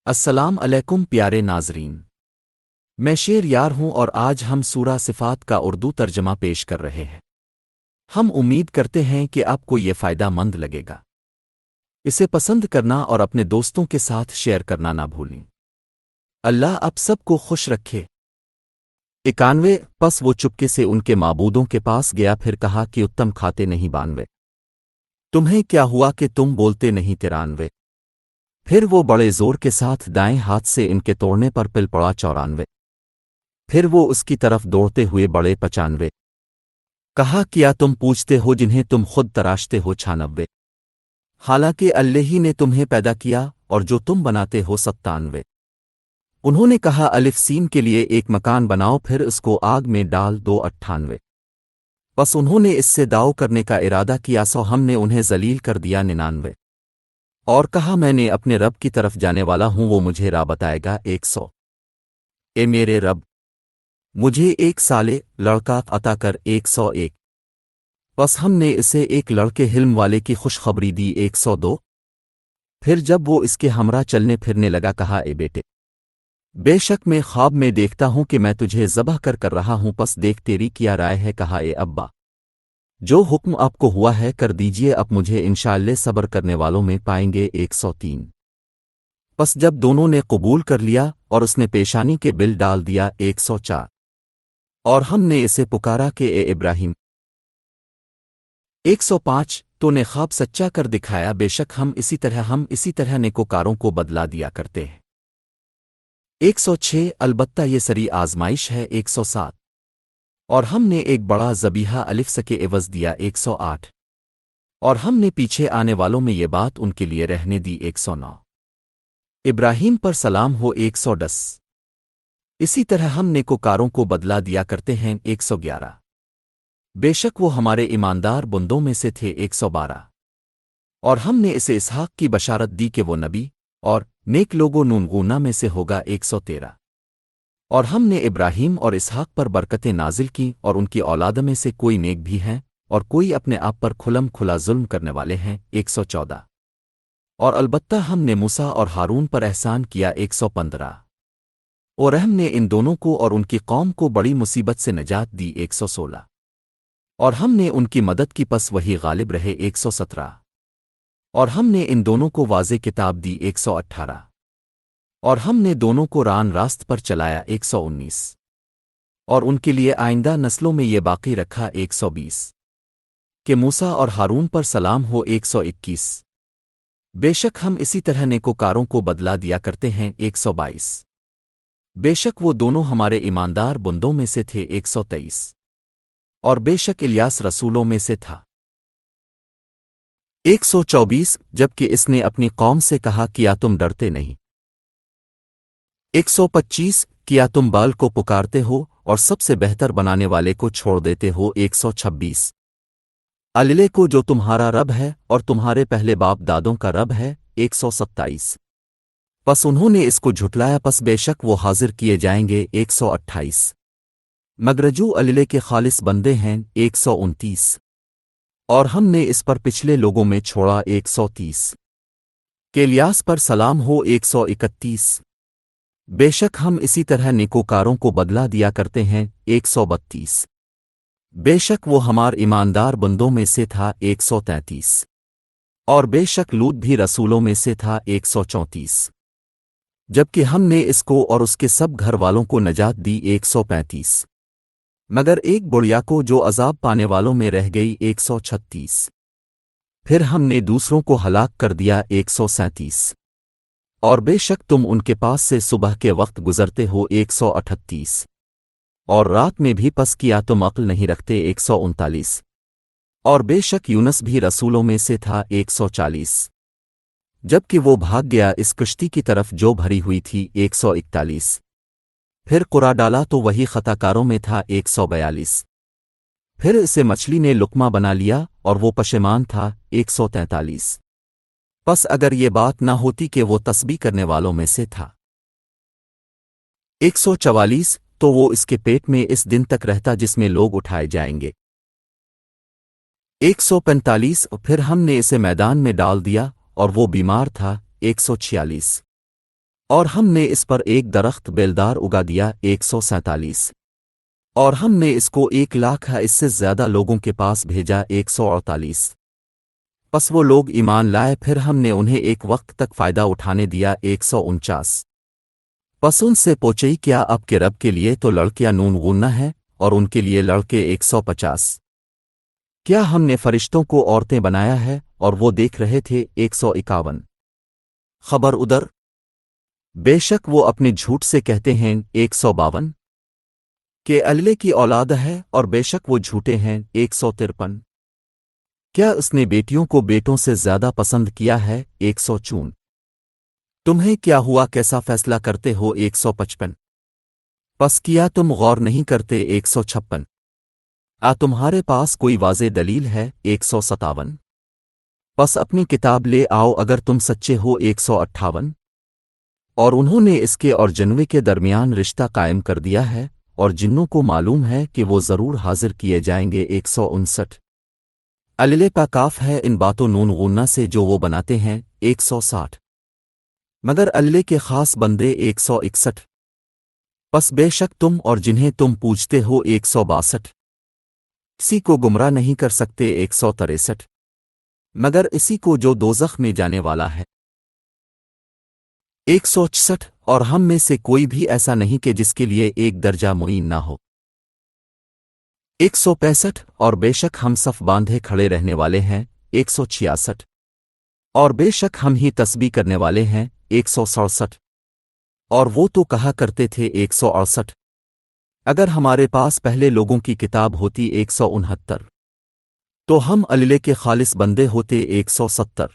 السلام علیکم پیارے ناظرین، میں شیر یار ہوں اور آج ہم سورہ صفات کا اردو ترجمہ پیش کر رہے ہیں۔ ہم امید کرتے ہیں کہ آپ کو یہ فائدہ مند لگے گا۔ اسے پسند کرنا اور اپنے دوستوں کے ساتھ شیئر کرنا نہ بھولیں۔ اللہ آپ سب کو خوش رکھے۔ 91 پس وہ چپکے سے ان کے معبودوں کے پاس گیا، پھر کہا کہ اتم کھاتے نہیں 92، تمہیں کیا ہوا کہ تم بولتے نہیں 93۔ پھر وہ بڑے زور کے ساتھ دائیں ہاتھ سے ان کے توڑنے پر پل پڑا 94۔ پھر وہ اس کی طرف دوڑتے ہوئے بڑے 95۔ کہا کیا تم پوچھتے ہو جنہیں تم خود تراشتے ہو 96۔ حالانکہ اللہ ہی نے تمہیں پیدا کیا اور جو تم بناتے ہو 97۔ انہوں نے کہا الف سین کے لیے ایک مکان بناؤ، پھر اس کو آگ میں ڈال دو 98۔ بس انہوں نے اس سے داؤ کرنے کا ارادہ کیا، سو ہم نے انہیں ذلیل کر دیا 99۔ اور کہا میں نے اپنے رب کی طرف جانے والا ہوں، وہ مجھے راہ بتائے گا 100۔ اے میرے رب، مجھے ایک سالے لڑکا عطا کر 101۔ بس ہم نے اسے ایک لڑکے حلم والے کی خوشخبری دی 102۔ پھر جب وہ اس کے ہمراہ چلنے پھرنے لگا، کہا اے بیٹے، بے شک میں خواب میں دیکھتا ہوں کہ میں تجھے ذبح کر رہا ہوں، پس دیکھ تیری کیا رائے ہے؟ کہا اے ابا، جو حکم آپ کو ہوا ہے کر دیجئے، اب مجھے انشاءاللہ صبر کرنے والوں میں پائیں گے 103۔ پس جب دونوں نے قبول کر لیا اور اس نے پیشانی کے بل ڈال دیا 104، اور ہم نے اسے پکارا کہ اے ابراہیم۔ 105 تو نے خواب سچا کر دکھایا، بے شک ہم اسی طرح نیکوکاروں کو بدلا دیا کرتے ہیں۔ 106 البتہ یہ سری آزمائش ہے۔ 107 اور ہم نے ایک بڑا ذبیحہ الف سکے عوض دیا 108، اور ہم نے پیچھے آنے والوں میں یہ بات ان کے لیے رہنے دی 109۔ ابراہیم پر سلام ہو 110۔ اسی طرح ہم نیکوکاروں کو بدلا دیا کرتے ہیں 111۔ بے شک وہ ہمارے ایماندار بندوں میں سے تھے 112۔ اور ہم نے اسے اسحاق کی بشارت دی کہ وہ نبی اور نیک لوگوں نونگونا میں سے ہوگا 113۔ اور ہم نے ابراہیم اور اسحاق پر برکتیں نازل کی، اور ان کی اولاد میں سے کوئی نیک بھی ہیں اور کوئی اپنے آپ پر کھلم کھلا ظلم کرنے والے ہیں 114۔ اور البتہ ہم نے موسیٰ اور ہارون پر احسان کیا 115، اور ہم نے ان دونوں کو اور ان کی قوم کو بڑی مصیبت سے نجات دی 116۔ اور ہم نے ان کی مدد کی، پس وہی غالب رہے 117۔ اور ہم نے ان دونوں کو واضح کتاب دی 118۔ اور ہم نے دونوں کو ران راست پر چلایا 119۔ اور ان کے لیے آئندہ نسلوں میں یہ باقی رکھا 120۔ کہ موسیٰ اور ہارون پر سلام ہو 121۔ بے شک ہم اسی طرح نیکوکاروں کو بدلا دیا کرتے ہیں 122۔ بے شک وہ دونوں ہمارے ایماندار بندوں میں سے تھے 123۔ اور بے شک الیاس رسولوں میں سے تھا 124، جبکہ اس نے اپنی قوم سے کہا کیا تم ڈرتے نہیں؟ 125 کیا تم بال کو پکارتے ہو اور سب سے بہتر بنانے والے کو چھوڑ دیتے ہو؟ 126 اللہ کو جو تمہارا رب ہے اور تمہارے پہلے باپ دادوں کا رب ہے 127۔ پس انہوں نے اس کو جھٹلایا، پس بے شک وہ حاضر کیے جائیں گے 128۔ مگر جو اللہ کے خالص بندے ہیں 129۔ اور ہم نے اس پر پچھلے لوگوں میں چھوڑا 130۔ کہ الیاس پر سلام ہو 131۔ بے شک ہم اسی طرح نیکوکاروں کو بدلا دیا کرتے ہیں 132۔ بے شک وہ ہمار ایماندار بندوں میں سے تھا 133۔ اور بے شک لوط بھی رسولوں میں سے تھا 134۔ جبکہ ہم نے اس کو اور اس کے سب گھر والوں کو نجات دی 135، مگر ایک بڑیا کو جو عذاب پانے والوں میں رہ گئی 136۔ پھر ہم نے دوسروں کو ہلاک کر دیا 137۔ اور بے شک تم ان کے پاس سے صبح کے وقت گزرتے ہو 138، اور رات میں بھی، پس کیا تم عقل نہیں رکھتے 139۔ اور بے شک یونس بھی رسولوں میں سے تھا 140، جبکہ وہ بھاگ گیا اس کشتی کی طرف جو بھری ہوئی تھی 141۔ پھر قرا ڈالا تو وہی خطا کاروں میں تھا 142۔ پھر اسے مچھلی نے لقمہ بنا لیا اور وہ پشیمان تھا 143۔ پس اگر یہ بات نہ ہوتی کہ وہ تسبیح کرنے والوں میں سے تھا 144، تو وہ اس کے پیٹ میں اس دن تک رہتا جس میں لوگ اٹھائے جائیں گے 145۔ پھر ہم نے اسے میدان میں ڈال دیا اور وہ بیمار تھا 146۔ اور ہم نے اس پر ایک درخت بیلدار اگا دیا 147، اور ہم نے اس کو 1,00,000 اس سے زیادہ لوگوں کے پاس بھیجا 148۔ پس وہ لوگ ایمان لائے، پھر ہم نے انہیں ایک وقت تک فائدہ اٹھانے دیا 149۔ پس ان سے پوچھئی کیا اب کے رب کے لیے تو لڑکیاں نون غنہ ہے اور ان کے لیے لڑکے 150؟ کیا ہم نے فرشتوں کو عورتیں بنایا ہے اور وہ دیکھ رہے تھے 151۔ خبر ادھر بے شک وہ اپنے جھوٹ سے کہتے ہیں 152 کہ اللہ کی اولاد ہے، اور بے شک وہ جھوٹے ہیں 153۔ کیا اس نے بیٹیوں کو بیٹوں سے زیادہ پسند کیا ہے 154۔ تمہیں کیا ہوا کیسا فیصلہ کرتے ہو 155۔ پس کیا تم غور نہیں کرتے 156۔ تمہارے پاس کوئی واضح دلیل ہے 157۔ پس اپنی کتاب لے آؤ اگر تم سچے ہو 158۔ اور انہوں نے اس کے اور جنوے کے درمیان رشتہ قائم کر دیا ہے، اور جنوں کو معلوم ہے کہ وہ ضرور حاضر کیے جائیں گے 159۔ اللہ پا کاف ہے ان باتوں نون غنہ سے جو وہ بناتے ہیں 160۔ مگر اللہ کے خاص بندے 161۔ پس بے شک تم اور جنہیں تم پوجتے ہو 162۔ کسی کو گمراہ نہیں کر سکتے 163، مگر اسی کو جو دوزخ میں جانے والا ہے 166۔ اور ہم میں سے کوئی بھی ایسا نہیں کہ جس کے لیے ایک درجہ معین نہ ہو 165۔ اور بے شک ہم صف باندھے کھڑے رہنے والے ہیں 166۔ اور بے شک ہم ہی تسبیح کرنے والے ہیں 167۔ اور وہ تو کہا کرتے تھے 168، اگر ہمارے پاس پہلے لوگوں کی کتاب ہوتی 169 تو ہم اللہ کے خالص بندے ہوتے 170۔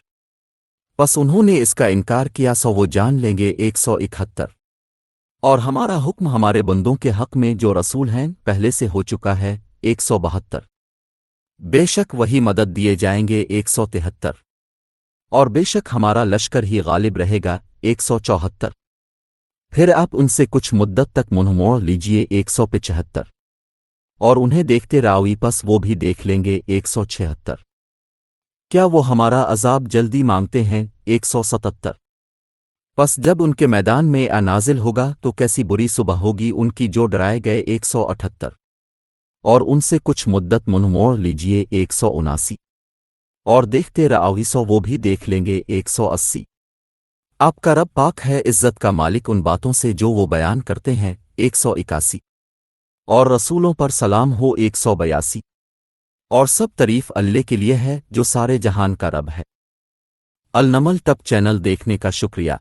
پس انہوں نے اس کا انکار کیا سو وہ جان لیں گے 171۔ اور ہمارا حکم ہمارے بندوں کے حق میں جو رسول ہیں پہلے سے ہو چکا ہے 172۔ بے شک وہی مدد دیے جائیں گے 173۔ اور بے شک ہمارا لشکر ہی غالب رہے گا 174۔ پھر آپ ان سے کچھ مدت تک منہ موڑ لیجئے 175۔ اور انہیں دیکھتے راوی پس وہ بھی دیکھ لیں گے 176۔ کیا وہ ہمارا عذاب جلدی مانگتے ہیں 177۔ پس جب ان کے میدان میں نازل ہوگا تو کیسی بری صبح ہوگی ان کی جو ڈرائے گئے 178۔ اور ان سے کچھ مدت منہ موڑ لیجئے 179۔ اور دیکھتے راوی سو وہ بھی دیکھ لیں گے 180۔ آپ کا رب پاک ہے عزت کا مالک ان باتوں سے جو وہ بیان کرتے ہیں 181۔ اور رسولوں پر سلام ہو 182۔ اور سب تعریف اللہ کے لیے ہے جو سارے جہان کا رب ہے۔ النمل ٹب چینل دیکھنے کا شکریہ۔